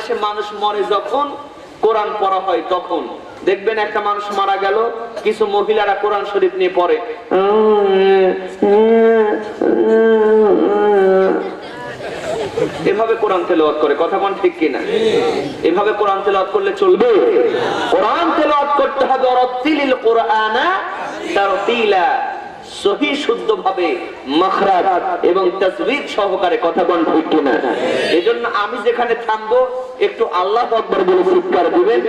বাংলাদেশে মানুষ মরে যখন কোরআন পড়া হয় তখন দেখবেন একটা মানুষ মারা গেল, কিছু মহিলারা কোরআন শরীফ নিয়ে পড়ে, এভাবে কোরআন তেলাওয়াত করে। কথা কোন ঠিক কিনা? এভাবে কোরআন তেলাওয়াত করলে চলবে? কোরআন তেলাওয়াত করতে হবে ওয়ারাতিলিল কুরআনা তারতিলা, সহি শুদ্ধভাবে মাখরাজ এবং তাসবিহ সহকারে। কথা কোন ঠিক কিনা? এজন্য আমি যেখানে থামবো একটু আল্লাহু আকবার বলে চিৎকার দিবেন।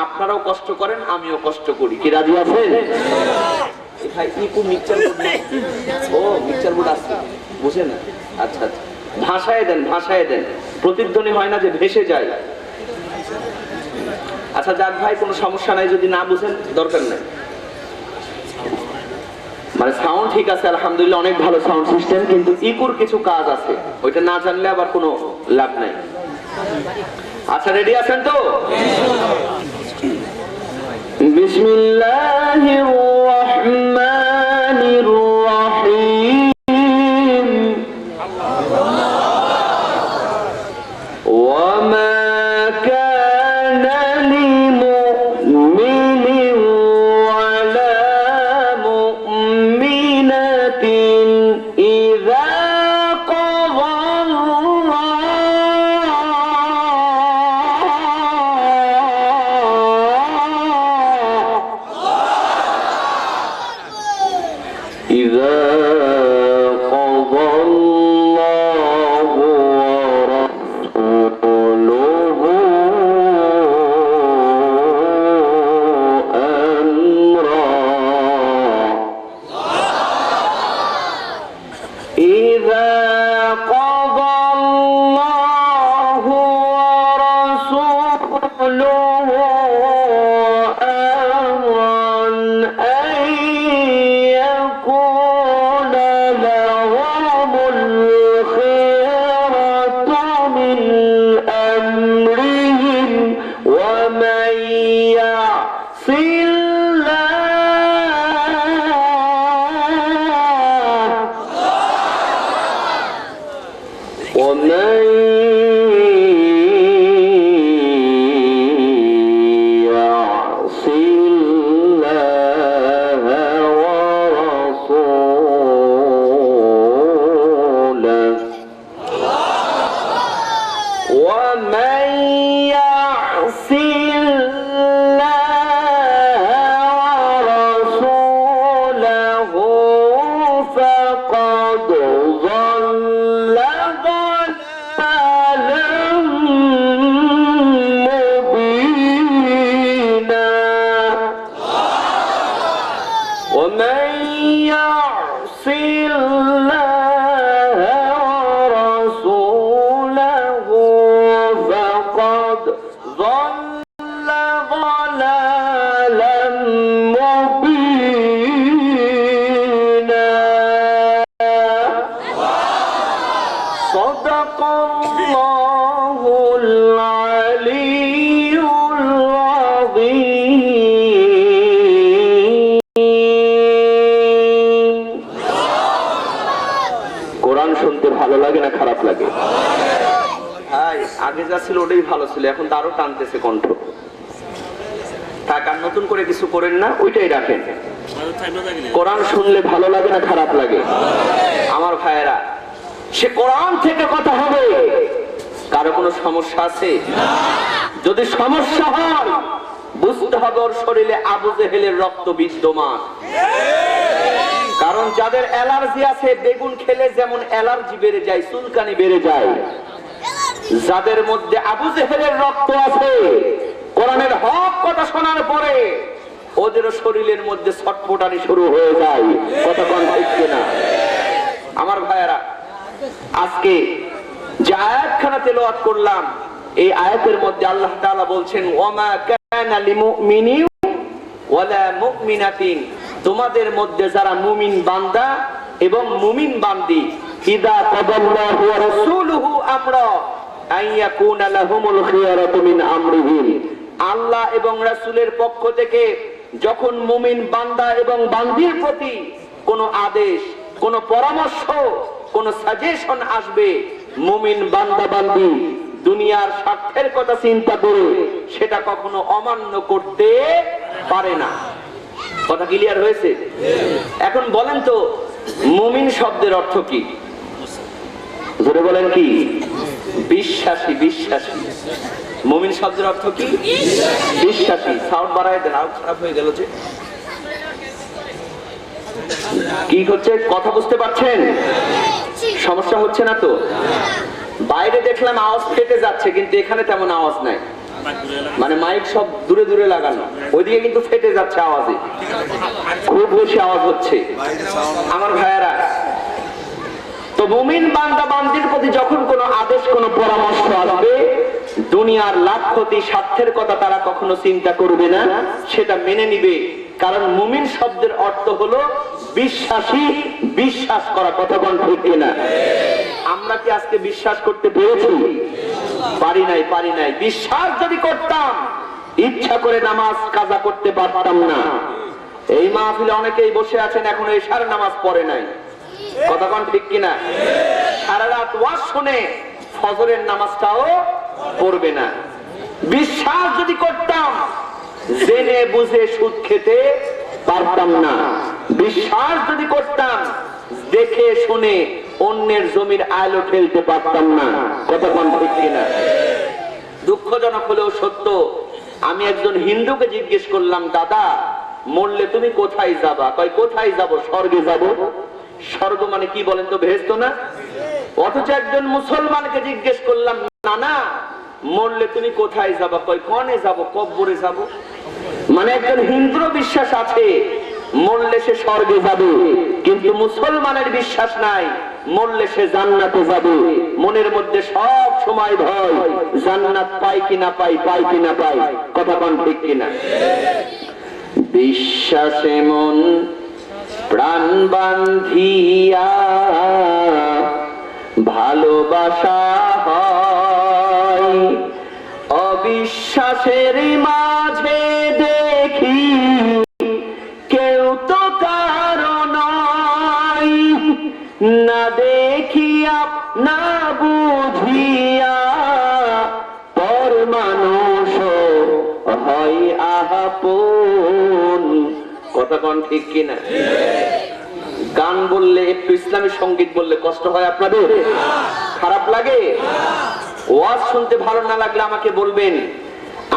আপনারাও কষ্ট করেন, আমিও কষ্ট করি। কি রাজি আছেন? ভাই ইকু মিক্সচার বোর্ড, ও মিক্সচার বোর্ড আছে, বুঝেন না? আচ্ছা আচ্ছা, ভাষায় দেন, ভাষায় দেন, প্রতিধ্বনি হয় না যে ভেসে যায়। আচ্ছা যাক ভাই, কোনো সমস্যা নাই, যদি না বুঝেন দরকার নেই। মানে সাউন্ড ঠিক আছে আলহামদুলিল্লাহ, অনেক ভালো সাউন্ড সিস্টেম, কিন্তু ইকুর কিছু কাজ আছে, ওইটা না জানলে আবার কোনো লাভ নাই। আচ্ছা রেডি আছেন তো? বিসমিল্লাহির রহমানির রহিম। ওয়া মা কানা লিমুমিনিন ওয়ালা মুমিনাতিন ইযা এখন তো আরো টানতেছে কণ্ঠ। থাক, আর নতুন করে কিছু করেন না, ওইটাই রাখেন। কোরআন শুনলে ভালো লাগে না খারাপ লাগে? আমার ভাইয়েরা, সে কোরআন থেকে কথা হবে। কারো কোনো সমস্যা আছে? যদি সমস্যা হয় বুঝতে হবে ওর শরীরে আবু জেহেলের রক্ত বিদ্যমান। কারণ যাদের অ্যালার্জি আছে, বেগুন খেলে যেমন অ্যালার্জি বেড়ে যায়, চুলকানি বেড়ে যায়, যাদের মধ্যে আবু জেহেলের রক্ত আছে, কোরআনের হক কথা শোনার পরে ওদের শরীরের মধ্যে ছটফটানি শুরু হয়ে যায়। কথা কোন ঠিক কিনা? আমার ভাইয়েরা, আজকে যে আয়াতখানা তেলাওয়াত করলাম, এই আয়াতের মধ্যে আল্লাহ তাআলা বলছেন, ওয়ামা কানা লিমুমিনিন ওয়ালা মুমিনাতিন, তোমাদের মধ্যে যারা মুমিন বান্দা এবং মুমিন বান্দি, ইযা কাদাল্লাহু ওয়া রাসূলুহু আমরা আইয়াকুনা লাহুমুল খিয়ারাতু মিন আমরিহিম, আল্লাহ এবং রাসূলের পক্ষ থেকে যখন মুমিন বান্দা এবং বান্দির প্রতি কোন আদেশ, কোন পরামর্শ, কোন সাজেশন আসবে, মুমিন বান্দা বান্দি দুনিয়ার স্বার্থের কথা চিন্তা করে সেটা কখনো অমান্য করতে পারে না। কথা ক্লিয়ার হয়েছে? এখন বলেন তো মুমিন শব্দের অর্থ কি? জোরে বলেন কি? বিশ্বাসী। বিশ্বাসী। মুমিন শব্দের অর্থ কি? বিশ্বাসী। সাউন্ড বাড়ায় দেন, আউট খারাপ হয়ে গেল যে। কি হচ্ছে কথা বুঝতে পারছেন? সমস্যা হচ্ছে না তো? বাইরে দেখলাম আওয়াজ ফেটে যাচ্ছে, কিন্তু এখানে তেমন আওয়াজ নাই। মানে মাইক সব দূরে দূরে লাগানো, ওইদিকে কিন্তু ফেটে যাচ্ছে আওয়াজে, খুব বেশি আওয়াজ হচ্ছে। আমার ভাইয়েরা, তো মুমিন বান্দা বান্দির প্রতি যখন কোনো আদেশ, কোনো পরামর্শ আসবে, দুনিয়ার লাভ ক্ষতি স্বার্থের কথা তারা কখনো চিন্তা করবে না, সেটা মেনে নিবে। কারণ মুমিন শব্দের অর্থ হলো বিশ্বাসী, বিশ্বাস করা। কথা কোন ঠিক কিনা? আমরা কি আজকে বিশ্বাস করতে পেরেছি? পারি নাই, পারি নাই। বিশ্বাস যদি করতাম, ইচ্ছা করে নামাজ কাজা করতে পারতাম না। এই মাহফিলে অনেকেই বসে আছেন এখনো এশার নামাজ পড়ে নাই। কথা কোন ঠিক কিনা? সারা রাত ওয়াজ শুনে ফজরের নামাজটাও পড়বে না। বিশ্বাস যদি করতাম, জেনে বুঝে সুদ খেতে পারতাম না। বিশ্বাস যদি করতাম, দেখে শুনে অন্যের জমির আলো ফেলতে পারতাম না। কথা কোন ঠিক কিনা? দুঃখজনক হলেও সত্য, আমি একজন হিন্দুকে জিজ্ঞেস করলাম, দাদা মরলে তুমি কোথায় যাবা? কয় কোথায় যাব? স্বর্গে যাব। স্বর্গ মানে কি বলেন তো? বেহেশত না? অথচ একজন মুসলমানকে জিজ্ঞেস করলাম, না না মরলে তুমি কোথায় যাবা? কয় কনে যাব? কব্বরে যাব। মানে একজন হিন্দুর বিশ্বাস আছে মরলে সে স্বর্গে যাবে, কিন্তু মুসলমানের বিশ্বাস নাই মরলে সে জান্নাতে যাবে। মনের মধ্যে সব সময় ভয়, জান্নাত পাই কিনা পাই, পাই কিনা পাই। কথা কোন ঠিক কিনা? বিশ্বাসে মন প্রাণ বান্ধিয়া ভালোবাসা হয়, অবিশ্বাসের মাঝে দেখি কেউ তো কারো নয়, না দেখিয়া না বুঝিয়া পর মানুষ হয় আপন। কথা কোন ঠিক কিনা? গান বললে, একটু ইসলামী সঙ্গীত বললে কষ্ট হয় আপনাদের? খারাপ লাগে? ওয়াজ শুনতে ভালো না লাগলে আমাকে বলবেন।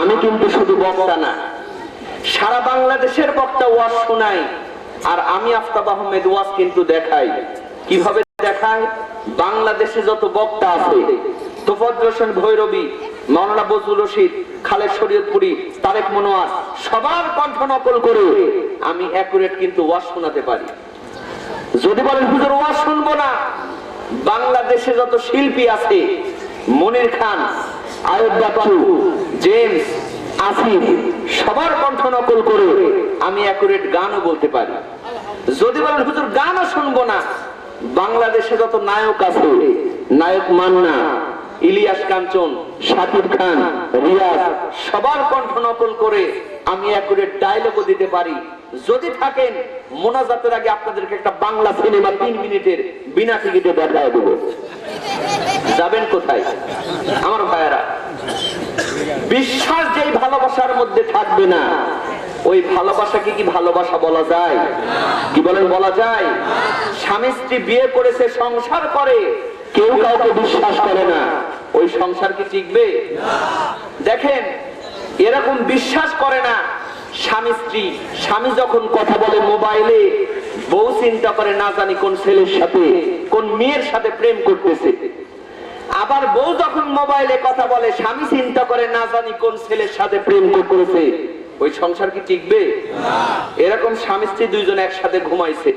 আমি কিন্তু শুধু বক্তা না, সারা বাংলাদেশের বক্তা ওয়াজ শোনাই। আর আমি আফতাব আহমেদ ওয়াজ কিন্তু দেখাই। কিভাবে দেখাই? বাংলাদেশে যত বক্তা আছে, তোফাজ্জল হোসেন ভৈরবী, মাওলানা বজলুর রশিদ, খালেদ শরীয়তপুরী, তারেক মনোয়ার, সবার কণ্ঠ নকল করে আমি অ্যাকুরেট কিন্তু ওয়াজ শোনাতে পারি। যদি বলেন হুজুর ওয়াজ শুনবো না, বাংলাদেশে যত শিল্পী আছে, মনির খান, আয়ুব বাচ্চু, জেমস, আসিফ, সবার কণ্ঠ নকল করে আমি অ্যাকুরেট গানও বলতে পারি। যদি বলেন হুজুর গানও শুনবো না, বাংলাদেশে যত নায়ক আছে, নায়ক মান্না, ইলিয়াস কাঞ্চন, শাকিব খান, রিয়াজ, সবার কণ্ঠ নকল করে আমি অ্যাকুরেট ডায়লগও দিতে পারি। যদি থাকেন, মোনাজাতের আগে আপনাদেরকে একটা বাংলা সিনেমা 3 মিনিটের বিনা টিকিটে দেখায় দেব। যাবেন কোথায় আমার ভাইয়েরা? বিশ্বাস যেই ভালোবাসার মধ্যে থাকবে না, ওই ভালোবাসাকে কি ভালোবাসা বলা যায়? কি বলেন, বলা যায়? স্বামী স্ত্রী বিয়ে করেছে, সংসার করে, কেউ কাউকে বিশ্বাস করে না, ওই সংসার কি টিকবে? দেখেন, এরকম বিশ্বাস করে না স্বামী স্ত্রী। স্বামী যখন কথা বলে মোবাইলে, বউ চিন্তা করে না জানি কোন ছেলের সাথে, কোন মেয়ের সাথে প্রেম করতেছে। আবার বউ যখন মোবাইলে কথা বলে, স্বামী চিন্তা করে না জানি কোন ছেলের সাথে প্রেম করেছে। ওই সংসার কি টিকবে? এরকম স্বামী স্ত্রী দুইজন একসাথে ঘুমাইছে,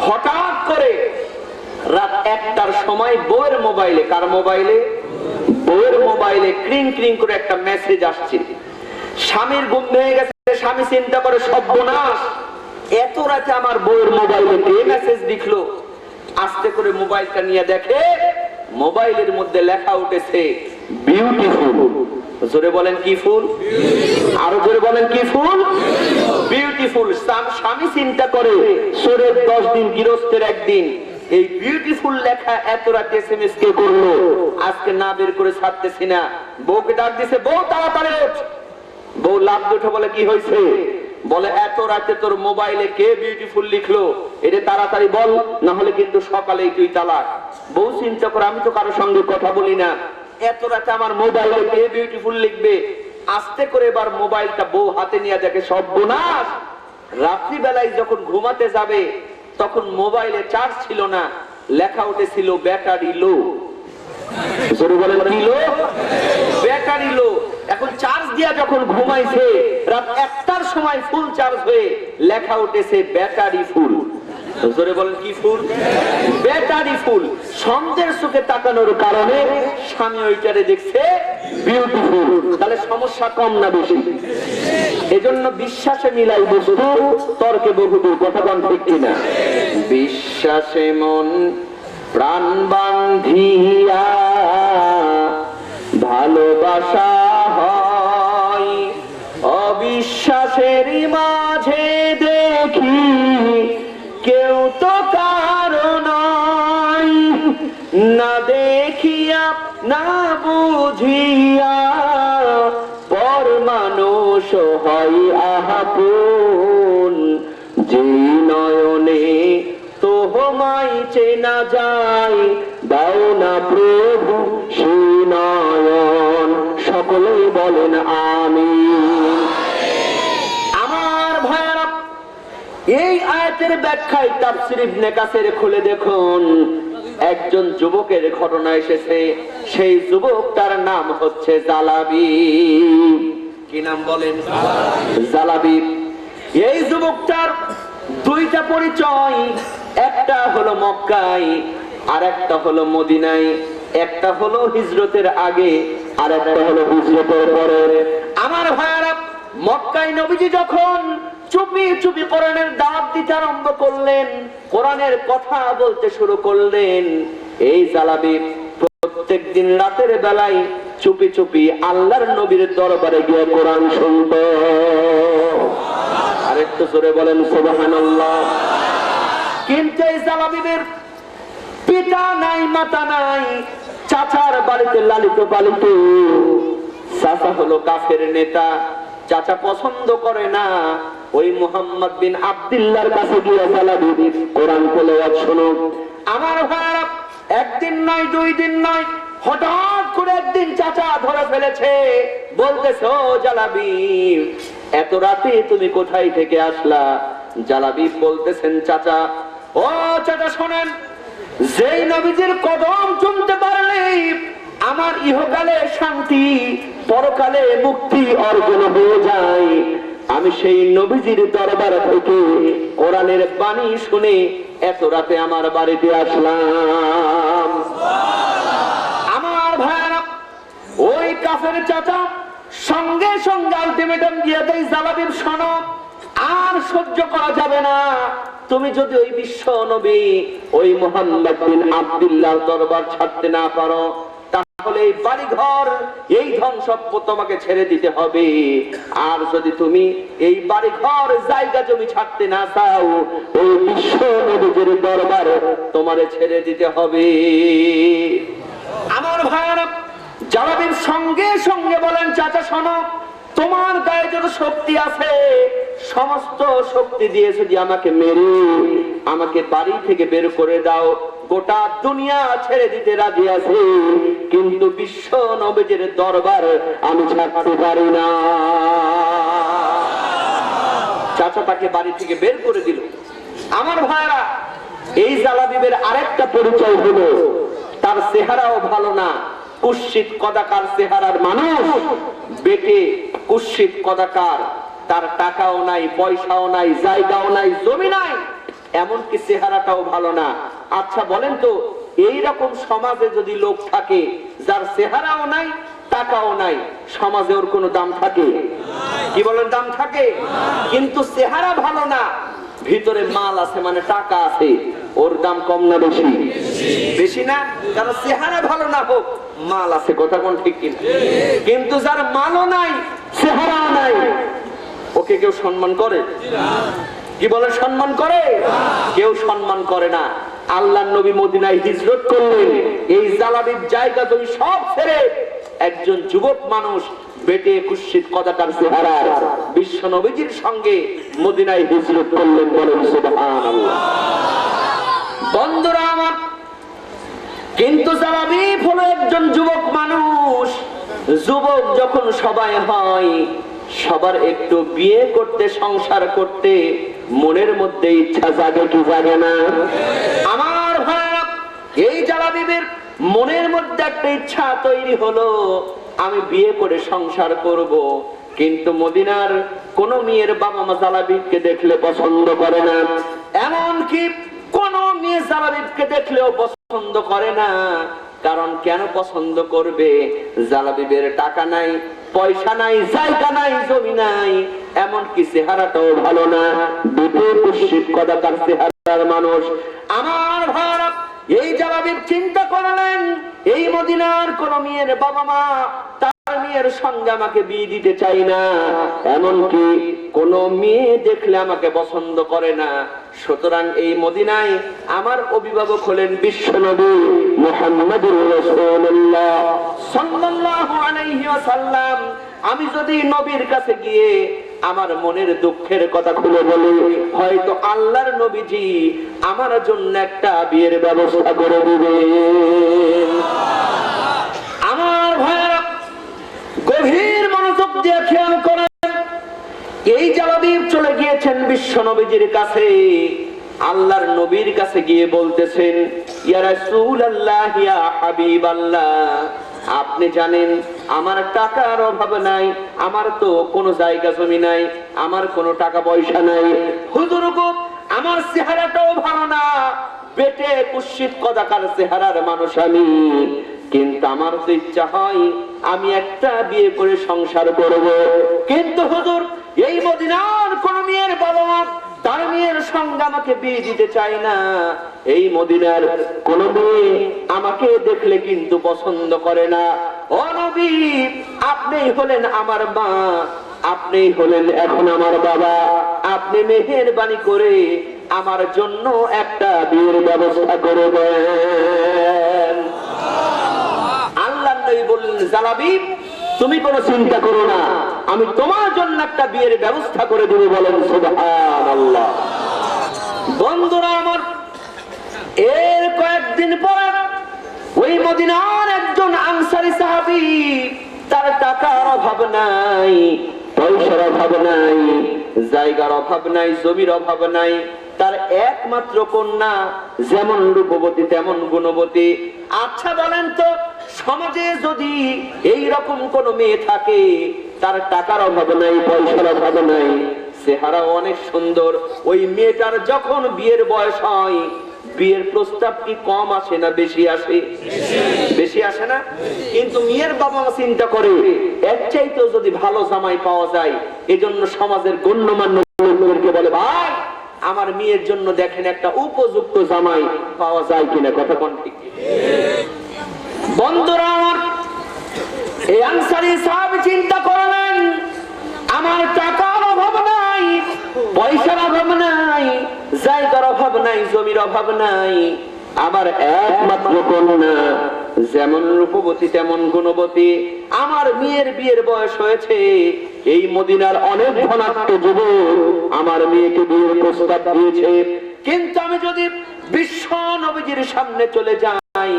হঠাৎ করে রাত 1টার সময় বউয়ের মোবাইলে, কার মোবাইলে? বউয়ের মোবাইলে ক্রিং ক্রিং করে একটা মেসেজ আসছে। স্বামীর ঘুম ভেঙে গেছে, স্বামী চিন্তা করে সর্বনাশ, এত রাতে আমার বউয়ের মোবাইলে কে মেসেজ লিখলো। আস্তে করে মোবাইলটা নিয়ে দেখে, মোবাইলের মধ্যে লেখা উঠেছে বিউটিফুল। জোরে বলেন কি ফুল? আরো জোরে বলেন কি ফুল? বিউটিফুল। স্বামী চিন্তা করে চোরের 10 দিন, গৃহস্থের 1 দিন, এই বিউটিফুল লেখা এত রাত এসএমএস কে করলো, আজকে না বের করে ছাড়তেছি না। বউকে ডাক দিছে, বউ তাড়াতাড়ি ওঠ। বউ লাভ উঠে বলে, কি হয়েছে? বলে, এত রাতে তোর মোবাইলে কে বিউটিফুল লিখলো, এটা তাড়াতাড়ি বল, না হলে কিন্তু সকালেই তুই তালাক। বউ চিন্তা করে, আমি তো কারো সঙ্গে কথা বলি না, এত রাতে আমার মোবাইলে কে বিউটিফুল লিখবে। আস্তে করে এবার মোবাইলটা বউ হাতে নিয়ে দেখে সর্বনাশ। রাত্রিবেলায় যখন ঘুমাতে যাবে তখন মোবাইলে চার্জ ছিল না, লেখা উঠেছিল ব্যাটারি লো। ব্যাটারি লো। এখন চার্জ দিয়া যখন ঘুমাইছে, রাত 1টার সময় ফুল চার্জ হয়ে লেখা উঠেছে ব্যাটারি ফুল। জোরে বলেন, কি ফুল? Battery full. সন্ধ্যের চোখে তাকানোর কারণে স্বামী ওইটারে দেখছে বিউটিফুল। তাহলে সমস্যা কম না বেশি? এজন্য বিশ্বাসে মিলাই বস্তু, তর্কে বহুদূর। কথা বল ঠিক কিনা? বিশ্বাসে মন প্রাণ বান্ধিয়া ভালোবাসা হয়, অবিশ্বাসের মাঝে দেখি কেউ তো কারণ না, দেখিয়া না বুঝিয়া পর মানুষ হয় আপন। যে নয়নে তোমায় চেনা যায়, দাও না প্রভু সে নয়ন। সকলেই বলেন আমিন। আমার ভাইরা, এই আয়াতের ব্যাখ্যায় তাফসীর ইবনে কাসির খুলে দেখুন, একজন যুবকের ঘটনা এসেছে। সেই যুবকটার নাম হচ্ছে জালাবিব। কি নাম বলেন? জালাবিব। এই যুবকটার দুইটা পরিচয়, একটা হলো মক্কায় আর একটা হলো মদিনায়। একটা হলো হিজরতের আগে আর একটা হলো হিজরতের পরে। আমার ভাইরা, মক্কায় নবীজি যখন চুপি চুপি কোরআনের দাওয়াত দিতে আরম্ভ করলেন, কোরআনের কথা বলতে শুরু করলেন, এই জালাবিব প্রত্যেকদিন রাতের বেলায় চুপি চুপি আল্লাহর নবীর দরবারে গিয়ে কোরআন শুনত। আর একটু জোরে বলেন সুবহানাল্লাহ। কিন্তু এই জালাবিবের পিতা নাই, মাতা নাই, চাচার বাড়িতে লালিত পালিত। চাচা হলো কাফের নেতা, চাচা পছন্দ করে না। ওই মুহাম্মদ বিন আব্দুল্লাহর কাছে গিয়ে জালাবিব কোরআন তেলাওয়াত শুনো। আমার ভাইরা, একদিন নয়, 2 দিন নয়, হঠাৎ করে একদিন চাচা ধরে ফেলেছে। বলতেছে, ও জালাবিব, এত রাতে তুমি কোথায় থেকে আসলা? জালাবিব বলতেছেন, চাচা, ও চাচা শোনেন, যেই নবীজির কদম চুমতে পারলেই আমার ইহকালে শান্তি, পরকালে মুক্তি অর্জন হয়ে যায়। আমি সেই নবীজির দরবার থেকে কোরআনের বাণী শুনে এত রাতে আমার বাড়িতে আসলাম। আমার ভাইরা, ওই কাফের চাচা সঙ্গে সঙ্গে আলটিমেটাম দিয়ে দেয়, জালাবিব শোনো, আর সহ্য করা যাবে না। তুমি যদি ওই বিশ্ব নবী ওই মুহাম্মদ বিন আব্দুল্লাহর দরবার ছাড়তে না পারো, তাহলে এই বাড়ি ঘর, এই ধন সম্পদ তোমাকে ছেড়ে দিতে হবে। আর যদি তুমি এই বাড়ি ঘর, জায়গা জমি ছাড়তে না চাও, ওই বিশ্ব নবীর দরবার তোমারে ছেড়ে দিতে হবে। আমার ভাইরা, জালাবিব সঙ্গে সঙ্গে বলেন, চাচা শোনো, তোমার গায়ে যত শক্তি আছে, সমস্ত শক্তি দিয়ে যদি আমাকে মেরে আমাকে বাড়ি থেকে বের করে দাও, গোটা দুনিয়া ছেড়ে দিতে রাজি আছে, কিন্তু বিশ্ব নবীর দরবার আমি ছাড়তে পারি না। চাচা তাকে বাড়ি থেকে বের করে দিল। আমার ভাইরা, এই জালাবিবের আরেকটা পরিচয় হলো, তার চেহারাও ভালো না, কুৎসিত কদাকার চেহারার মানুষ, বেটে কুৎসিত কদাকার, তার টাকাও নাই, পয়সাও নাই, জায়গাও নাই, জমি নাই, এমনকি চেহারাটাও ভালো না। আচ্ছা বলেন তো, এই রকম সমাজে যদি লোক থাকে যার চেহারাও নাই, টাকাও নাই, সমাজে ওর কোনো দাম থাকে? কি বলেন, দাম থাকে? কিন্তু চেহারা ভালো না, ভিতরে মাল আছে, মানে টাকা আছে, ওর দাম কম না বেশি? বেশি না, কারণ চেহারা ভালো না হোক, মাল আছে। কথা কোন ঠিক কিনা? কিন্তু যার মালও নাই, চেহারাও নাই, ওকে কেউ সম্মান করে? কি বলে, সম্মান করে? কেউ সম্মান করে না। আল্লাহর নবী মদিনায় হিজরত করলেন। এই জালাবিব জায়গা জমি সব ছেড়ে একজন যুবক মানুষ বেটে কুৎসিত কদাকার চেহারা বিশ্ব নবীজির সঙ্গে মদিনায় হিজরত করলেন। বলেন সুবহানাল্লাহ। বন্ধুরা আমার, কিন্তু জালাবিব হলো একজন যুবক মানুষ। যুবক যখন সবাই হয়, সবার একটু বিয়ে করতে, সংসার করতে মনের মধ্যে ইচ্ছা জাগে কি জাগে না? আমার ভাইরা, এই জালাবিবের মনের মধ্যে একটা ইচ্ছা তৈরি হলো, আমি বিয়ে করে সংসার করব। কিন্তু মদিনার কোন মেয়ের বাবা মা জালাবিবকে দেখলে পছন্দ করে না। এমনকি কোন মেয়ে জালাবিবকে দেখলেও পছন্দ করে না। কারণ কেন পছন্দ করবে? জালাবিবের টাকা নাই, পয়সা নাই, জায়গা নাই, জমি নাই, এমনকি চেহারাটাও ভালো না, দুটো কুৎসিত কদাকার চেহারার মানুষ। আমার ভাইরা, এই জালাবিব চিন্তা করলেন, এই মদিনার কোন মেয়ের বাবা মা তার মেয়ের সঙ্গে আমাকে বিয়ে দিতে চাই না, এমনকি কোন মেয়ে দেখলে আমাকে পছন্দ করে না। সুতরাং এই মদিনায় আমার অভিভাবক হলেন বিশ্বনবী মুহাম্মদুর রাসূলুল্লাহ সাল্লাল্লাহু আলাইহি ওয়াসাল্লাম। আমি যদি নবীর কাছে গিয়ে আমার মনের দুঃখের কথা খুলে বলি, হয়তো আল্লাহর নবীজি আমার জন্য একটা বিয়ের ব্যবস্থা করে দিবেন। আমার ভাইরা, গভীর মনোযোগ দিয়ে খেয়াল করেন, এই জালাবিব চলে গিয়েছেন বিশ্ব নবীজির কাছে। আল্লাহর নবীর কাছে গিয়ে বলতেছেন, ইয়া রাসূলুল্লাহ, ইয়া হাবিবাল্লাহ, আপনি জানেন আমার টাকার অভাব নাই, আমার তো কোনো জায়গা জমি নাই, আমার কোনো টাকা পয়সা নাই। হুজুর গো, আমার চেহারাটাও ভালো না, বেটে কুৎসিত কদাকার চেহারার মানুষ আমি। কিন্তু আমার তো ইচ্ছা হয় আমি একটা বিয়ে করে সংসার করব। কিন্তু হুজুর, এই মদিনার কোন মেয়ের বাবা মা তার মেয়ের সঙ্গে আমাকে বিয়ে দিতে চায় না। এই মদিনার কোন মেয়ে আমাকে দেখলে কিন্তু পছন্দ করে না। ও নবী, আপনিই হলেন আমার মা, আপনিই হলেন এখন আমার বাবা, আপনি মেহেরবানি করে আমার জন্য একটা বিয়ের ব্যবস্থা করে দেন। আল্লাহ নবী বললেন, জালাবিব, তুমি কোনো চিন্তা করো না, আমি তোমার জন্য একটা বিয়ের ব্যবস্থা করে দেব। বলেন সুবহানাল্লাহ। বন্ধুরা আমার, এর কয়েকদিন পরে ওই মদিনার একজন আনসারী সাহাবী, তার টাকার অভাব নাই, পয়সার অভাব নাই, জায়গার অভাব নাই, জমির অভাব নাই, তার একমাত্র কন্যা যেমন রূপবতী তেমন গুণবতী। আচ্ছা বলেন তো, সমাজে যদি এই রকম কোন মেয়ে থাকে, তার টাকার অভাব নাই, পয়সার অভাব নাই, চেহারা অনেক সুন্দর, ওই মেয়েটার যখন বিয়ের বয়স হয়, বিয়ের প্রস্তাব কি কম আসে না বেশি আসে? বেশি আসে না? কিন্তু মেয়ের বাবা মা চিন্তা করে এর চাইতেও যদি ভালো জামাই পাওয়া যায়, এজন্য সমাজের গণ্যমান্য লোকদেরকে বলে, ভাই আমার মেয়ের জন্য দেখেন একটা উপযুক্ত জামাই পাওয়া যায় কিনা। কথা কোন ঠিক? বন্ধুরা আমার, এই আনসারী সাহাবী চিন্তা করলেন, আমার টাকার অভাব নাই, পয়সার অভাব নাই, জায়গার অভাব নাই, জমির অভাব নাই, আমার একমাত্র কন্যা যেমন রূপবতী তেমন গুণবতী, আমার মেয়ের বিয়ের বয়স হয়েছে, এই মদিনার অনেক ধনাঢ্য যুবক আমার মেয়েকে বিয়ের প্রস্তাব দিয়েছে। কিন্তু আমি যদি বিশ্ব নবীজির সামনে চলে যাই,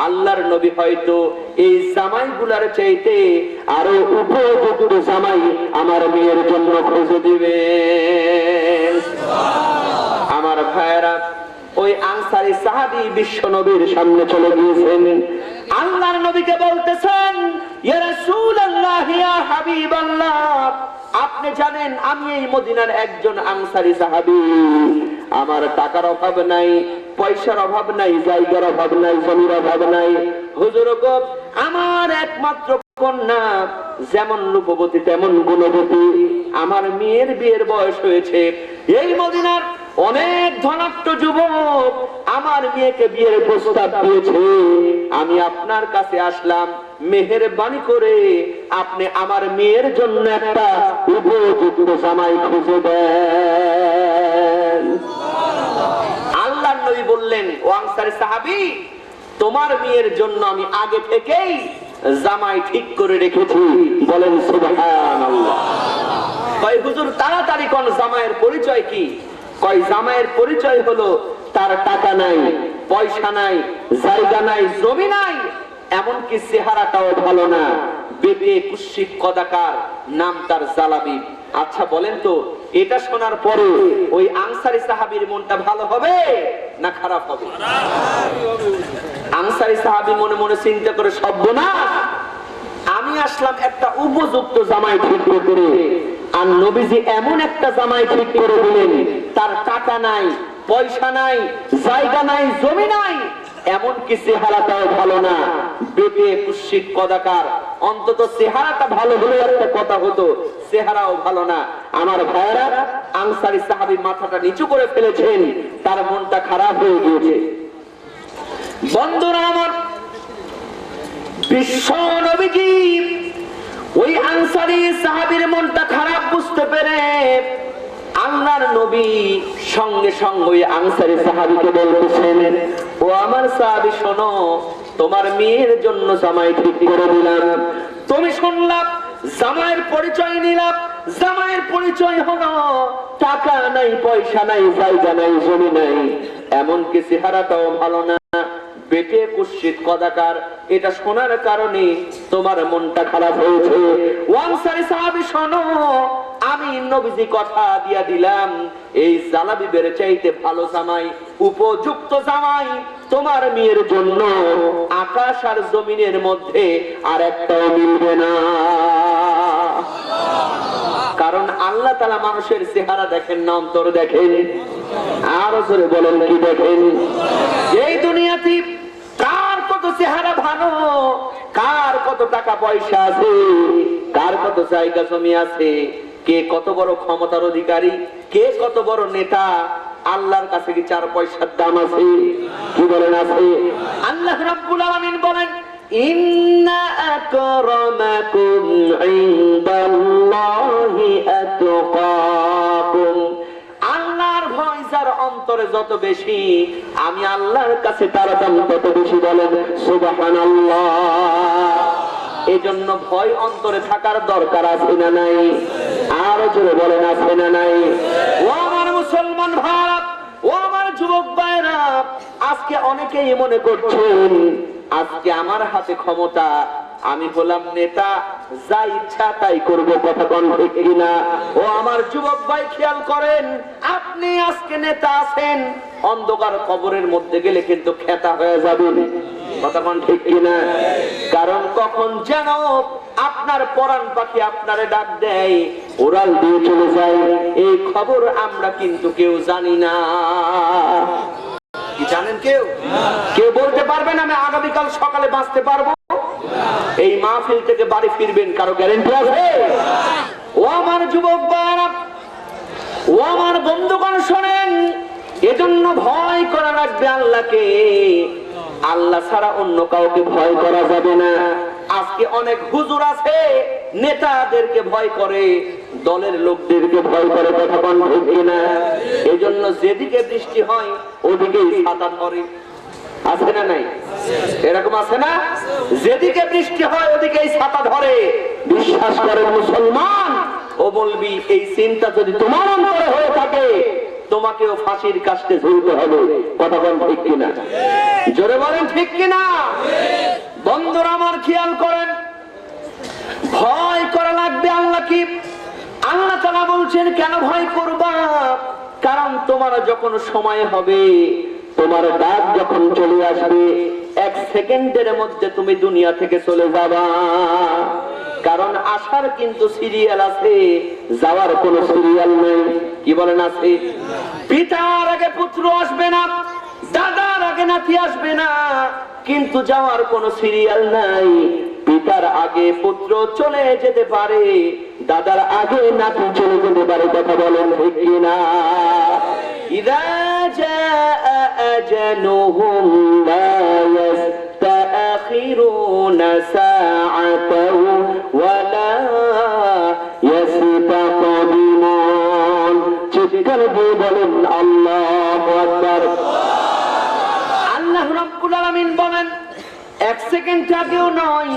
আল্লাহর নবী হয়তো এই জামাইগুলার চাইতে আরো উপযুক্ত জামাই আমার মেয়ের জন্য খুঁজে দিবে। আমার ভাইয়েরা, ওই আনসারী সাহাবী বিশ্ব নবীর সামনে চলে গিয়েছেন, আল্লাহর নবীকে বলতেছেন, ইয়া রাসূলুল্লাহ, ইয়া হাবিবাল্লাহ, আপনি জানেন আমি এই মদিনার একজন আনসারী সাহাবী, আমার টাকার অভাব নাই, পয়সার অভাব নাই, জায়গার অভাব নাই, জমির অভাব নাই। হুজুর গো, আমার একমাত্র কন্যা যেমন রূপবতী তেমন গুণবতী, আমার মেয়ের বিয়ের বয়স হয়েছে, এই মদিনার অনেক ধনাঢ্য যুবক আমার মেয়েকে বিয়ের প্রস্তাব দিয়েছে, আমি আপনার কাছে আসলাম, মেহেরবানি করে আপনি আমার মেয়ের জন্য একটা উপযুক্ত জামাই খুঁজে দেন। আল্লাহর নবী বললেন, ও আনসারী সাহাবী, তোমার মেয়ের জন্য আমি আগে থেকেই জামাই ঠিক করে রেখেছি। বলেন সুবহানাল্লাহ। কয় হুজুর তাড়াতাড়ি কোন জামাইয়ের পরিচয় কি? কয় জামাইয়ের পরিচয় হলো তার টাকা নাই, পয়সা নাই, জায়গা নাই, জমি নাই, এমনকি চেহারাটাও ভালো না, বেবে কুৎসিত কদাকার, নাম তার জালাবি। আচ্ছা বলেন তো, এটা শোনার পরে ওই আনসারী সাহাবীর মনটা ভালো হবে না খারাপ হবে? আনসারী সাহাবী মনে মনে চিন্তা করে, সর্বনাশ, আমি আসলাম একটা উপযুক্ত জামাই ঠিক করে, আর নবীজি এমন একটা জামাই ঠিক করে দিলেন, তার টাকা নাই, পয়সা নাই, জায়গা নাই, জমি নাই, এমনকি চেহারাটাও ভালো না, বেটে কুৎসিত কদাকার। অন্তত চেহারাটা ভালো হলে একটা কথা হতো, চেহারাও ভালো না। আমার ভাইয়েরা, আনসারী সাহাবী মাথাটা নিচু করে ফেলেছেন, তার মনটা খারাপ হয়ে গিয়েছে। বন্ধুরা আমার, বিশ্ব নবীজি ওই আনসারী সাহাবীর মনটা খারাপ বুঝতে পেরে আল্লাহর নবী সঙ্গে সঙ্গে ওই আনসারী সাহাবীকে বলতেছেন, ও আমার সাহাবী শোনো, তোমার মেয়ের জন্য জামাই ঠিক করে দিলাম। তুমি শুনলাম, জামাইয়ের পরিচয় নিলাম, জামাইয়ের পরিচয় হলো টাকা নাই, পয়সা নাই, জায়গা নাই, জমি নাই, এমনকি চেহারাটাও ভালো না, বেটে কুৎসিত কদাকার। এটা শোনার কারণে তোমার মনটা খারাপ হয়েছে। আনসারী সাহাবী শোনো, আমি নবীজি কথা দিয়া দিলাম, এই জালাবি বের চাইতে ভালো জামাই, উপযুক্ত জামাই তোমার মেয়ের জন্য আকাশ আর জমিনের মধ্যে আর একটাও মিলবে না। কারণ আল্লাহ তাআলা মানুষের চেহারা দেখেন না, অন্তর দেখেন। আরো জোরে বলেন, কি দেখেন? এই দুনিয়াতে কার কত চেহারা ভালো, কার কত টাকা পয়সা আছে, কার কত জায়গা জমি আছে, কে কত বড় ক্ষমতার অধিকারী, কে কত বড় নেতা, আল্লাহর কাছে কি 4 পয়সার দাম আছে? কি বলেন আছে? আল্লাহ রাব্বুল আলামিন বলেন, ইন্না আকরামাকুম ইনদাল্লাহি আতকাকুম। আল্লাহর ভয় যার অন্তরে যত বেশি, আমি আল্লাহর কাছে তার দাম তত বেশি। বলেন সুবহানাল্লাহ। এজন্য ভয় অন্তরে থাকার দরকার আছে না নাই? আরো জোরে বলেন, আছে না নাই? ও আমার মুসলমান ভাইরা, ও আমার যুবক ভাইরা, আজকে অনেকেই মনে করছেন আজকে আমার হাতে ক্ষমতা, আমি হলাম নেতা, যা ইচ্ছা তাই করবো। কথা কোন ঠিক কিনা? ও আমার যুবক ভাই, খেয়াল করেন, আপনি আজকে নেতা আছেন, অন্ধকার কবরের মধ্যে গেলে কিন্তু খেতা হয়ে যাবেন। কথা কোন ঠিক কিনা? কারণ কখন যেন আপনার পরাণ পাখি আপনারে ডাক দেয়, ওরাল দিয়ে চলে যায়, এই খবর আমরা কিন্তু কেউ জানি না। কি জানেন কেউ? কেউ বলতে পারবেন আমি আগামীকাল সকালে বাঁচতে পারবো? এই মাহফিল থেকে বাড়ি ফিরবেন, কারো গ্যারান্টি আছে? ও আমার যুবক ভাইরা, ও আমার বন্ধুগণ শোনেন, এজন্য ভয় করা লাগবে আল্লাহকে। আল্লাহ ছাড়া অন্য কাউকে ভয় করা যাবে না। আজকে অনেক হুজুর আছে, নেতাদেরকে ভয় করে, দলের লোকদেরকে ভয় করে। কথা কোন ঠিক কিনা? এজন্য যেদিকে বৃষ্টি হয় ওদিকেই ছাতা ধরে। আছে না নাই? এরকম আছে না? যেদিকে বৃষ্টি হয় ওদিকেই ছাতা ধরে। বিশ্বাস করে মুসলমান, ও বলবি এই চিন্তা যদি তোমার অন্তরে হয়ে থাকে, তোমাকেও ফাঁসির কাস্টে ঝুলতে হবে। কথা বলেন ঠিক কিনা? জোরে বলেন ঠিক কিনা? বন্ধুরা আমার, খেয়াল করেন, ভয় করা লাগবে আল্লাহ। কি আল্লাহ তাআলা বলছেন কেন ভয় করবা? কারণ তোমার যখন সময় হবে, তোমার ডাক যখন চলে আসবে, 1 সেকেন্ডের মধ্যে তুমি দুনিয়া থেকে চলে যাবা। কারণ আসার কিন্তু সিরিয়াল আছে, যাওয়ার কোনো সিরিয়াল নেই। কি বলেন আছে? পিতার আগে পুত্র আসবে না, দাদার আগে নাতি আসবে না, কিন্তু যাওয়ার কোনো সিরিয়াল নাই। পিতার আগে পুত্র চলে যেতে পারে, দাদার আগে নাতি চলে যেতে পারে। কথা বলেন ঠিক কিনা? ইযা জাআ আজালুহুম লা ইস্তাখিরুনা সাআতাও ওয়া লা ইস্তাকদিমুন। চিৎকার দিয়ে বলেন আল্লাহু আকবার। রব্বুল আলামিন বলেন, এক সেকেন্ড আগেও নয়,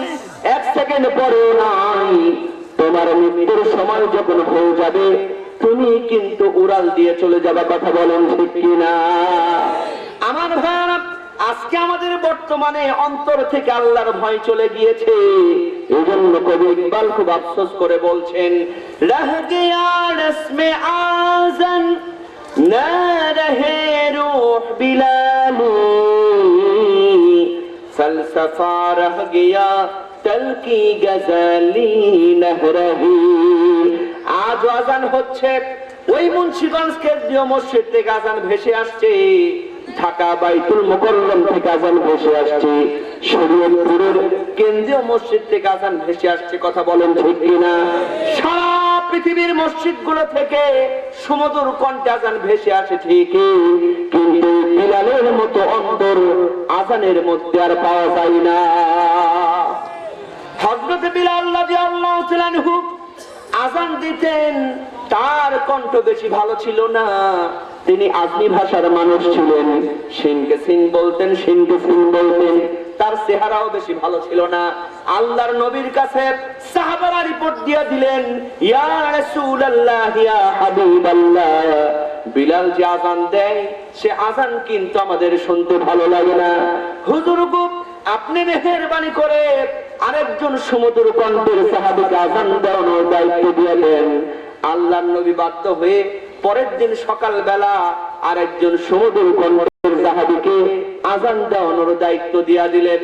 এক সেকেন্ড পরেও নয়, তোমার মৃত্যুর সময় যখন হয়ে যাবে তুমি কিন্তু উড়াল দিয়ে চলে যাবে। কথা বলেন ঠিক কিনা? আমার ভাইরা, আজকে আমাদের বর্তমানে অন্তর থেকে আল্লাহর ভয় চলে গিয়েছে। এই জন্য কবি ইকবাল খুব আফসোস করে বলছেন, রহ গয়া রসমে আযান না রহে রূহ বিলালি, ফলসফা রহ গয়া তলকি গজলি নহরহি। আজ আজান হচ্ছে, ওই মুন্সিগঞ্জ কেন্দ্রীয় মসজিদ থেকে আজান ভেসে আসছে, ঢাকা বাইতুল মুকাররম থেকে আজান ভেসে আসছে, শরীয়তপুরের কেন্দ্রীয় মসজিদ থেকে আজান ভেসে আসছে। কথা বলেন ঠিক কিনা? সারা পৃথিবীর মসজিদগুলো থেকে সুমধুর কণ্ঠে আজান ভেসে আসে ঠিকই, কিন্তু বিলালের মতো অন্তর আজানের মধ্যে আর পাওয়া যায় না। হযরত বিলাল রাদিয়াল্লাহু তাআলা আনহু আজান দিতেন, তার কণ্ঠ বেশি ভালো ছিল না। তিনি আজমি ভাষার মানুষ ছিলেন, সিনকে সিন বলতেন, সিনকে সিন বলতেন। তার চেহারাও বেশি ভালো ছিল না। আল্লাহর নবীর কাছে সাহাবারা রিপোর্ট দিয়ে দিলেন, ইয়া রাসূলুল্লাহ, ইয়া হাবিবাল্লাহ, বিলাল যে আজান দেয় সে আজান কিন্তু আমাদের শুনতে ভালো লাগে না। হুজুর গো, আপনি মেহেরবানি করে আরেকজন সুমধুর কণ্ঠের সাহাবীকে আজান দেওয়ানোর দায়িত্ব দিয়ে দেন। আল্লাহর নবী বাধ্য হয়ে পরের দিন সকাল বেলা আরেকজন সুমধুর কণ্ঠের সাহাবীকে আজান দেওয়ানোর দায়িত্ব দিয়ে দিলেন।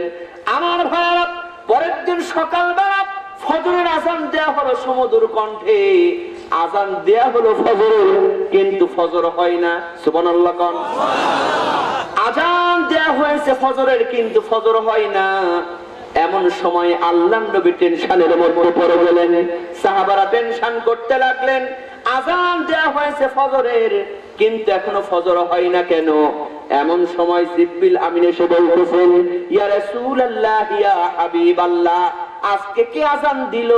আমার ভাইরা, পরের দিন সকাল বেলা ফজরের আজান দেয়া হলো সুমধুর কণ্ঠে, আজান দেয়া হলো ফজরের, কিন্তু ফজর হয় না। সুবহানাল্লাহ কোন? আজান দেয়া হয়েছে ফজরের, কিন্তু ফজর হয় না। এমন সময় আল্লাহর নবী টেনশনের মধ্যে পড়ে গেলেন, সাহাবারা টেনশন করতে লাগলেন, আজান দেয়া হয়েছে ফজরের, কিন্তু এখনো ফজর হয় না কেন? এমন সময় জিবরিল আমিন এসে বলতেছেন, ইয়া রাসূলুল্লাহ, ইয়া হাবিবাল্লাহ, আজকে কে আজান দিল?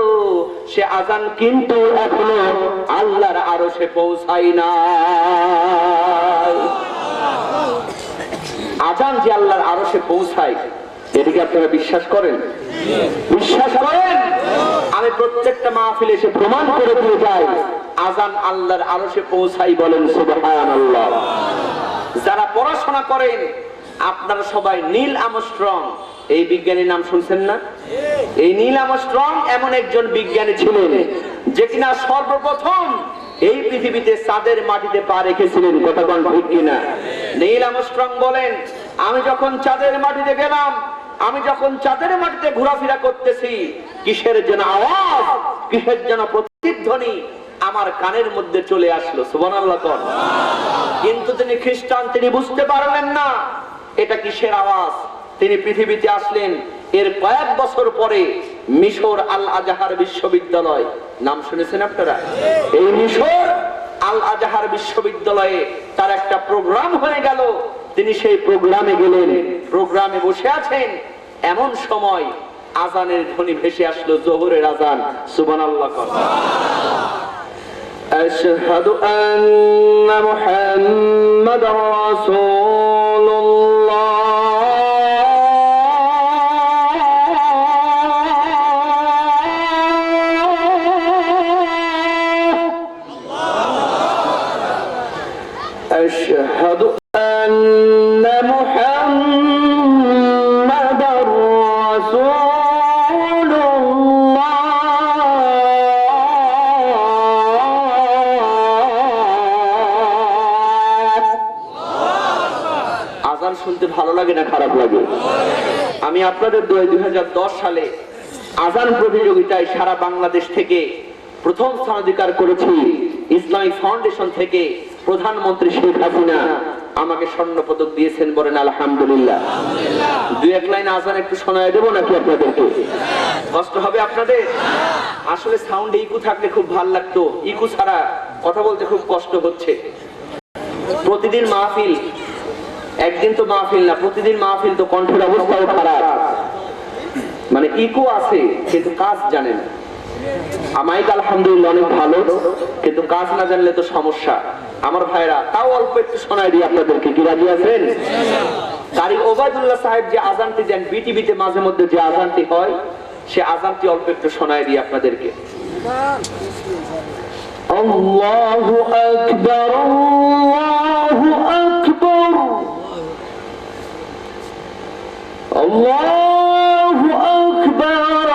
সে আজান কিন্তু এখনো আল্লাহর আরশে পৌঁছায় না। আজান যে আল্লাহর আরশে পৌঁছায়, এটাকে আপনারা বিশ্বাস করেন? বিশ্বাস করেন? আমি প্রত্যেকটা মাহফিলে এসে প্রমাণ করে দিয়ে যাই, আজান আল্লাহর আরশে পৌঁছাই। বলেন সুবহানাল্লাহ। যারা পড়াশোনা করেন আপনারা সবাই নীল আর্মস্ট্রং, এই বিজ্ঞানীর নাম শুনছেন না? এই নীল আর্মস্ট্রং এমন একজন বিজ্ঞানী ছিলেন যে কিনা সর্বপ্রথম এই পৃথিবীতে চাঁদের মাটিতে পা রেখেছিলেন। কথা কোন ঠিক কিনা? নীল আর্মস্ট্রং বলেন, আমি যখন চাঁদের মাটিতে গেলাম, আমি যখন চাঁদের মাটিতে ঘোরাফেরা করতেছি, কিসের যেন আওয়াজ, কিসের যেন প্রতিধ্বনি আমার কানের মধ্যে চলে আসলো। সুবহানাল্লাহ কোন? কিন্তু তিনি খ্রিস্টান, তিনি বুঝতে পারলেন না এটা কিসের আওয়াজ। তিনি পৃথিবীতে আসলেন, এর কয়েক বছর পরে মিশর আল আজহার বিশ্ববিদ্যালয়, নাম শুনেছেন আপনারা? এই মিশর আল আজহার বিশ্ববিদ্যালয়ে তার একটা প্রোগ্রাম হয়ে গেল। তিনি সেই প্রোগ্রামে গেলেন, প্রোগ্রামে বসে আছেন, এমন সময় আজানের ধ্বনি ভেসে আসলো, যোহরের আজান। সুবহানাল্লাহ। আশহাদু আন্না মুহাম্মাদার রাসূলুল্লাহ। أشهد أن محمد رسول الله। আজান শুনতে ভালো লাগে না খারাপ লাগে? আমি আপনাদের 2010 সালে আজান প্রতিযোগিতায় সারা বাংলাদেশ থেকে প্রথম স্থানাধিকার করেছি। ইসলামিক ফাউন্ডেশন থেকে প্রধানমন্ত্রী শেখ হাসিনা আমাকে স্বর্ণ পদক দিয়েছেন। বলেন আলহামদুলিল্লাহ। দুই এক লাইন আজান একটু শোনায় দেবো নাকি আপনাদেরকে? কষ্ট হবে আপনাদের? আসলে সাউন্ডে ইকো থাকলে খুব ভালো লাগতো, ইকো ছাড়া কথা বলতে খুব কষ্ট হচ্ছে। প্রতিদিন মাহফিল, একদিন তো মাহফিল না, প্রতিদিন মাহফিল, তো কণ্ঠের অবস্থাও খারাপ, মানে ইকো আছে কিন্তু কাজ জানে না। মাইক আলহামদুলিল্লাহ অনেক ভালো, কিন্তু কাজ না জানলে তো সমস্যা। আমার ভাইরা, তাও অল্প একটু শোনায় দিই আপনাদেরকে, কি রাজি আছেন? কারি ওবায়দুল্লাহ সাহেব যে আজানটি দেন বিটিভিতে মাঝে মধ্যে যে আজানটি হয়, সে আজানটি অল্প একটু শোনায় দিই আপনাদেরকে। আল্লাহু আকবার, আল্লাহু আকবার, আল্লাহু আকবার,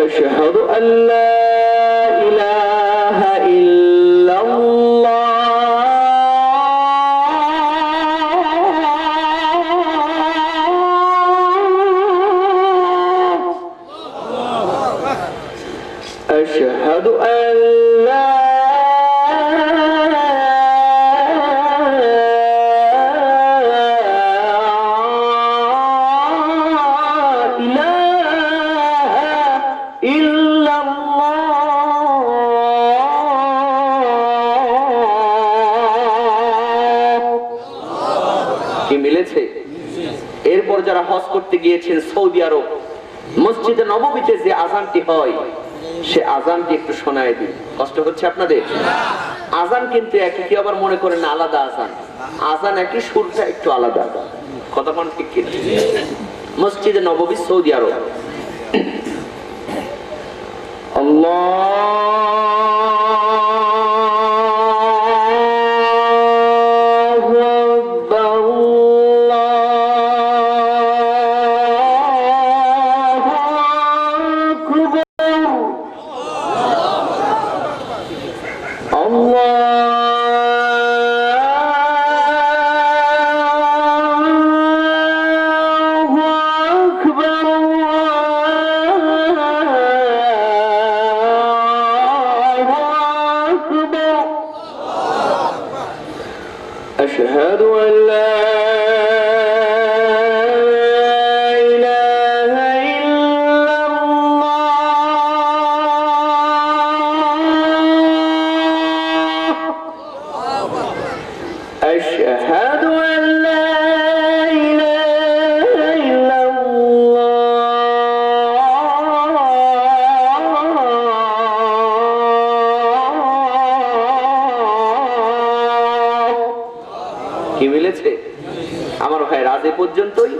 أشهد أن لا إله إلا الله أشهد أن لا মিলেছে। এরপর যারা হজ করতে গিয়েছেন সৌদি আরব, মসজিদে নববীতে যে আজানটি হয়, সে আজানটি একটু শোনায় দিই। কষ্ট হচ্ছে আপনাদের? আজান কিন্তু একই, কেউ আবার মনে করেন আলাদা আজান। আজান একই, সুরটা একটু আলাদা। কথা কোন ঠিক কি? মসজিদে নববী সৌদি আরব। أشهد أن لا إله إلا الله أشهد أن لا إله إلا কি মিলেছে আমার ভাই? রাজে পর্যন্তই,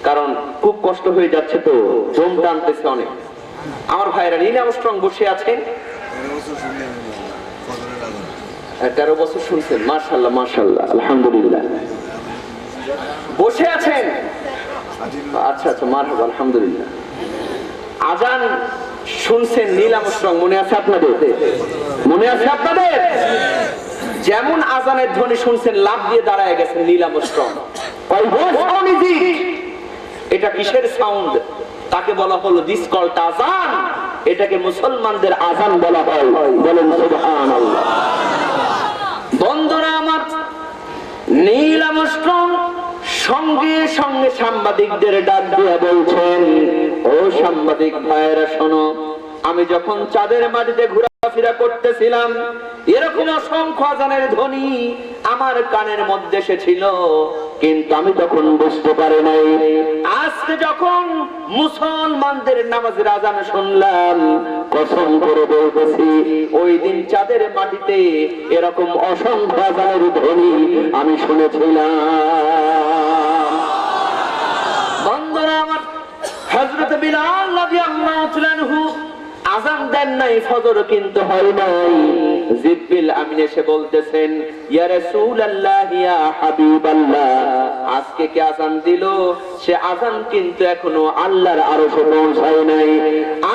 কারণ খুব কষ্ট হয়ে যাচ্ছে, তো জম টানতেছে অনেক। আমার ভাইরা নীল আর্মস্ট্রং বসে আছেন, 13 বছর শুনছেন। মাশাআল্লাহ মাশাআল্লাহ, আলহামদুলিল্লাহ। বসে আছেন, আচ্ছা আচ্ছা, মারহাবা, আলহামদুলিল্লাহ। আজান শুনছেন নীল আর্মস্ট্রং, মনে আছে আপনাদের? মনে আছে আপনাদের? যেমন আজানের ধ্বনি শুনছেন, লাভ দিয়ে দাঁড়ায় গেছেন নীল আর্মস্ট্রং। এটা কিসের সাউন্ড? তাকে বলা হলো দিস কল্ড আজান। এটাকে মুসলমানদের আজান বলা হয়। বলেন সুবহানাল্লাহ। বন্ধুরা আমার, নীল আর্মস্ট্রং সঙ্গে সঙ্গে সাংবাদিকদের ডাক দিয়ে বলছেন, ও সাংবাদিক ভাইয়েরা শোনো, আমি যখন চাঁদের মাটিতে ঘোরাফেরা করতেছিলাম, এরকম অসংখ্য আজানের ধ্বনি আমার কানের মধ্যে এসেছিল, কিন্তু আমি তখন বুঝতে পারি নাই। আজকে যখন মুসলমানদের নামাজের আজান শুনলাম, কসম করে বলতেছি, ওই দিন চাঁদের মাটিতে এরকম অসংখ্য আজানের ধ্বনি আমি শুনেছিলাম। বন্ধুরা আমার, হযরত বিলাল রাদিয়াল্লাহু তাআলা আনহু আজান দেন নাই, ফজর কিন্তু হয় নাই। জিবরিল আমিন এসে বলতেছেন, ইয়া রাসূলুল্লাহ, ইয়া হাবিবাল্লাহ, আজকে কে আজান দিল, সে আজান কিন্তু এখনো আল্লাহর আরশে পৌঁছায় নাই।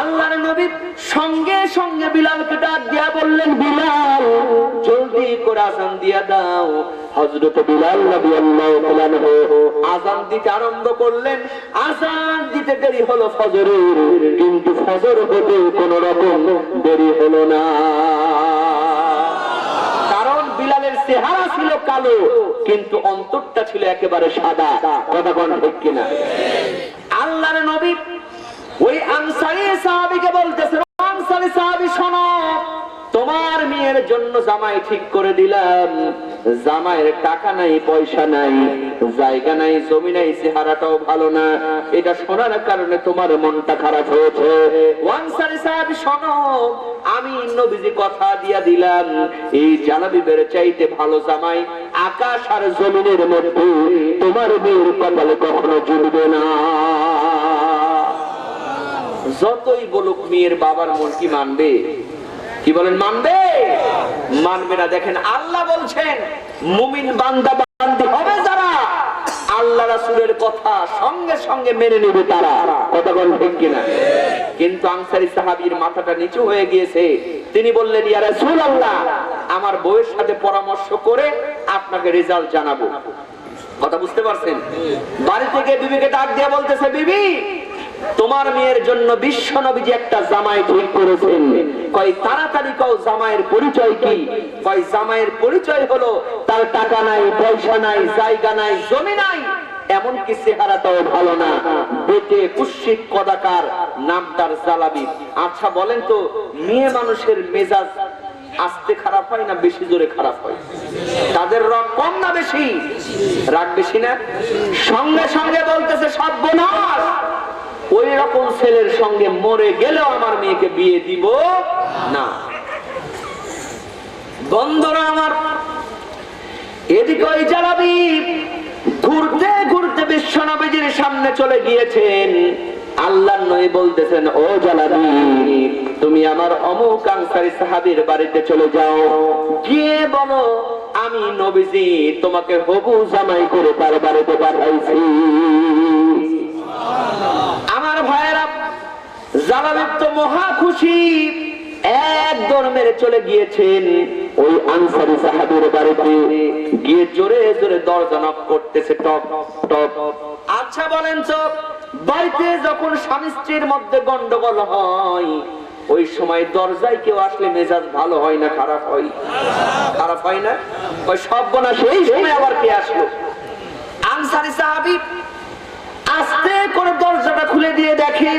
আল্লাহর নবী সঙ্গে সঙ্গে বিলালকে ডাক দিয়া বললেন, বিলাল, জলদি করে আজান দিয়া দাও। হযরত বিলাল রাদিয়াল্লাহু তাআলা আনহু আজান দিতে আরম্ভ করলেন। আজান দিতে দেরি হলো ফজরের, কিন্তু ফজর হতে কোন রকম দেরি হলো না, কারণ বিলালের চেহারা ছিল কালো, কিন্তু অন্তরটা ছিল একেবারে সাদা। কথা কোন ঠিক কিনা? আল্লাহর নবী ওই আনসারী সাহাবীকে বলতেছেন, আনসারী সাহাবী শোনো, তোমার মেয়ের জন্য জামাই ঠিক করে দিলাম, জামাইয়ের টাকা নাই, পয়সা নাই, জায়গা নাই, জমি নাই, চেহারাটাও ভালো না, এটা শোনার কারণে তোমার মনটা খারাপ হয়েছে। ওয়ানসারি সাহেব শোনো, আমি নবীজি কথা দিয়া দিলাম, এই জালাবিবের চাইতে ভালো জামাই আকাশ আর জমিনের মধ্যে তোমার মেয়ের কপালে কখনো জুটবে না। যতই বলুক মেয়ের বাবার মন কি মানবে? কি বলেন, মানবে? মানবে না। দেখেন আল্লাহ বলছেন মুমিন বান্দা বান্দি হবে যারা আল্লাহ রাসূলের কথা সঙ্গে সঙ্গে মেনে নেবে তারা। কথা বল ঠিক কিনা? কিন্তু আনসারী সাহাবীর মাথাটা নিচু হয়ে গিয়েছে। তিনি বললেন, ইয়া রাসূলুল্লাহ, আমার বউয়ের সাথে পরামর্শ করে আপনাকে রেজাল্ট জানাবো। কথা বুঝতে পারছেন? বাড়ি থেকে বিবিকে ডাক দিয়ে বলতেছে, বিবি, তোমার মেয়ের জন্য বিশ্ব নবীজি একটা জামাই ঠিক করেছেন। কয় তাড়াতাড়ি কও জামাইয়ের পরিচয় কি? কয় জামাইয়ের পরিচয় হলো তার টাকা নাই, পয়সা নাই, জায়গা নাই, জমি নাই, এমনকি চেহারাটাও ভালো না, বেটে কুৎসিত কদাকার, নাম তার জালাবি। আচ্ছা বলেন তো, মেয়ে মানুষের মেজাজ আস্তে খারাপ হয় না বেশি জোরে খারাপ হয়? তাদের রাগ কম না বেশি? রাগ বেশি না? সঙ্গে সঙ্গে বলতেছে সর্বনাশ, ওই রকম ছেলের সঙ্গে মরে গেলেও আমার মেয়েকে বিয়ে দিব না। বন্ধুরা আমার, এদিকে ওই জালাবি ঘুরতে ঘুরতে বিশ্ব নবীজির সামনে চলে গিয়েছেন। আল্লাহর নবী বলতেছেন, ও জালাবি, তুমি আমার অমুক আনসারী সাহাবীর বাড়িতে চলে যাও, গিয়ে বলো আমি নবীজি তোমাকে হবু জামাই করে তার বাড়িতে পাঠাইছি। আমার ভাইয়েরা, জালাবি তো মহা খুশি, এক দৌড় মেরে চলে গিয়েছেন ওই আনসারী সাহাবীর বাড়িতে, গিয়ে জোরে জোরে দরজা নক করতেছে, টপ টপ। আচ্ছা বলেন তো, বাড়িতে যখন স্বামী স্ত্রীর মধ্যে গন্ডগোল হয়, ওই সময় দরজায় কেউ আসলে মেজাজ ভালো হয় না খারাপ হয়? খারাপ হয় না? ওই সর্বনাশ, সেই সময় আবার কে আসলো? আনসারী সাহাবী আস্তে করে দরজাটা খুলে দিয়ে দেখে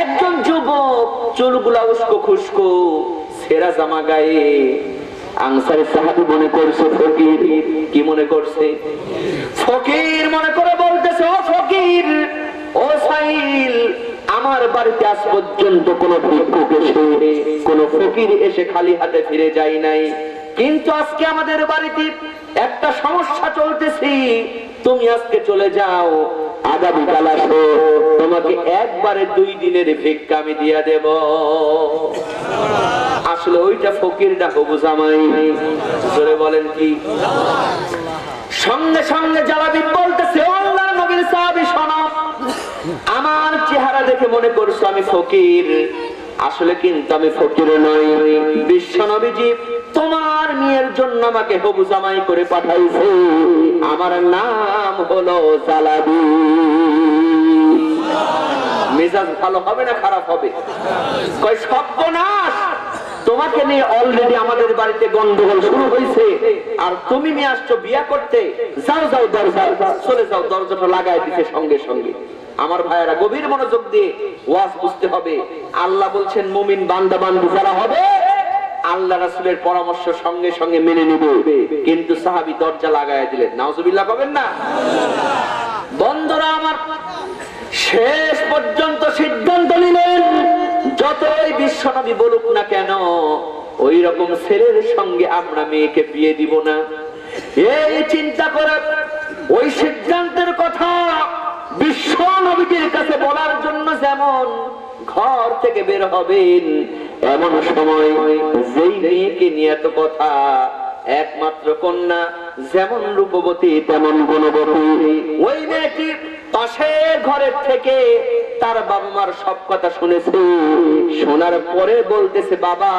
একজন যুবক, চুলগুলা উস্কো খুস্কো, ছেঁড়া জামা গায়ে। আনসারী সাহাবী মনে করছে ফকির। কি মনে করছে? ফকির মনে করে বলতেছে, ও ফকির, ও সাইল, আমার বাড়িতে আজ পর্যন্ত কোন ভিক্ষুক এসে, কোন ফকির এসে খালি হাতে ফিরে যায় নাই, কিন্তু আজকে আমাদের বাড়িতে একটা সমস্যা চলতেছে, তুমি আজকে চলে যাও, আগামীকাল আসো, তোমাকে একবারে 2 দিনের ভিক্ষা আমি দিয়া দেব। আসলে ওইটা ফকির না হবু জামাই? জোরে বলেন কি? সঙ্গে সঙ্গে জালাবি বলতেছে, ও আল্লাহর নবীর সাহাবী শোনো, আমার চেহারা দেখে মনে করছো আমি ফকির, আসলে কিন্তু আমি ফকির নই। বিশ্ব নবীজি তোমার মেয়ের জন্য আমাকে হবু জামাই করে পাঠাইছে, আমার নাম হলো জালাবি। মেজাজ ভালো হবে না খারাপ হবে? কয় সর্বনাশ, তোমাকে নিয়ে অলরেডি আমাদের বাড়িতে গন্ডগোল শুরু হয়েছে, আর তুমি নিয়ে আসছো বিয়া করতে, যাও যাও দরজা চলে যাও। দরজাটা লাগাই দিতে সঙ্গে সঙ্গে। আমার ভাইয়েরা, গভীর মনোযোগ দিয়ে ওয়াজ বুঝতে হবে। আল্লাহ বলছেন মুমিন বান্দা বান্দি যারা হবে আল্লাহ রাসূলের পরামর্শ সঙ্গে সঙ্গে মেনে নিবে, কিন্তু সাহাবী দরজা লাগায় দিলেন। নাউজুবিল্লাহ কবেন না? বন্ধুরা আমার, শেষ পর্যন্ত সিদ্ধান্ত নিলেন, যতই বিশ্বনবী বলুক না কেন, ওই রকম ছেলের সঙ্গে আমরা মেয়েকে বিয়ে দিব না। এই চিন্তা করে ওই সিদ্ধান্তের কথা বিশ্ব নবীর কাছে বলার জন্য যেমন ঘর থেকে বের হবেন, এমন সময় যেই মেয়েকে নিয়ে এত কথা, একমাত্র কন্যা, যেমন রূপবতী তেমন গুণবতী, ওই মেয়েটি পাশের ঘরের থেকে তার বাবা মার সব কথা শুনেছে। শোনার পরে বলতেছে, বাবা